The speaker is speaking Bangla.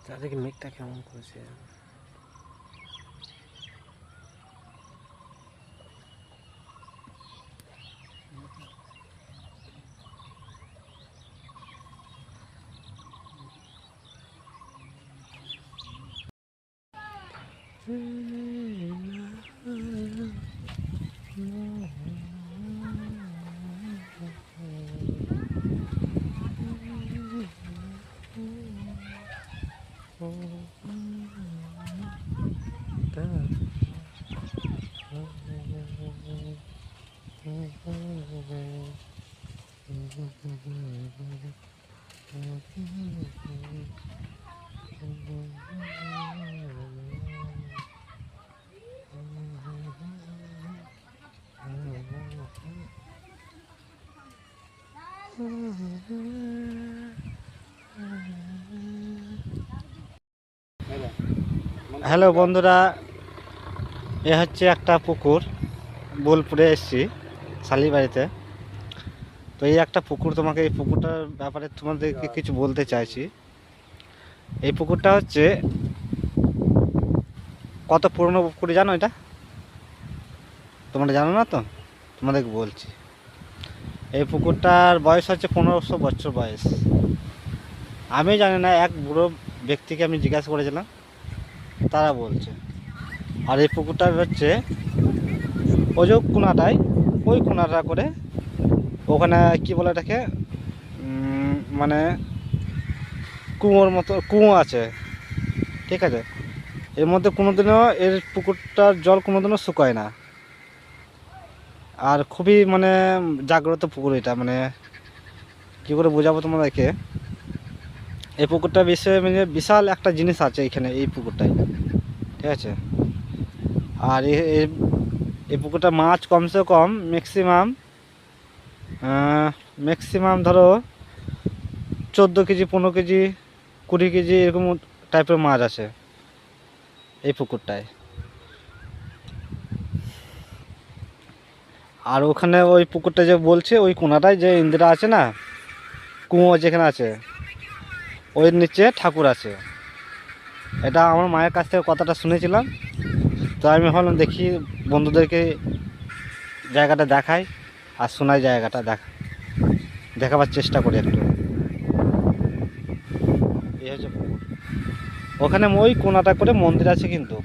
চারদিকে মেঘটা কেমন করেছে। হ্যালো বন্ধুরা, এ হচ্ছে একটা পুকুর। বোলপুরে এসেছি শালিবাড়িতে। তো এই একটা পুকুর, তোমাকে এই পুকুরটার ব্যাপারে তোমাদেরকে কিছু বলতে চাইছি। এই পুকুরটা হচ্ছে কত পুরনো পুকুর জানো? এটা তোমরা জানো না তো, তোমাদেরকে বলছি। এই পুকুরটার বয়স হচ্ছে 1500 বছর বয়স। আমি জানি না, এক বুড়ো ব্যক্তিকে আমি জিজ্ঞাসা করেছিলাম, তারা বলছে। আর এই পুকুরটা হচ্ছে ওই যে কোনাটায়, ওই কোনাটা করে ওখানে কি বলে এটাকে, মানে কুয়োর মতো কুয়ো আছে, ঠিক আছে। এর মধ্যে কোনোদিনও এর পুকুরটার জল কোনোদিনও শুকায় না। আর খুবই মানে জাগ্রত পুকুর এটা। মানে কী করে বোঝাবো তোমাদেরকে। এই পুকুরটা মানে বিশাল একটা জিনিস আছে এখানে, এই পুকুরটায়, ঠিক আছে। আর এই পুকুরটা মাছ কমসে কম ম্যাক্সিমাম ধরো 14 কেজি, 15 কেজি, 20 কেজি এরকম টাইপের মাছ আছে এই পুকুরটায়। আর ওখানে ওই পুকুরটা যে বলছে, ওই কোনাটায় যে ইন্দিরা আছে না, কুয়ো যেখানে আছে, ওই নিচে ঠাকুর আছে। এটা আমার মায়ের কাছ থেকে কথাটা শুনেছিলাম। তো আমি ভাবলাম দেখি বন্ধুদেরকে জায়গাটা দেখাই আর শোনাই, জায়গাটা দেখাবার চেষ্টা করি একটু। এই হচ্ছে পুকুর। ওখানে ওই কোনাটা করে মন্দির আছে কিন্তু।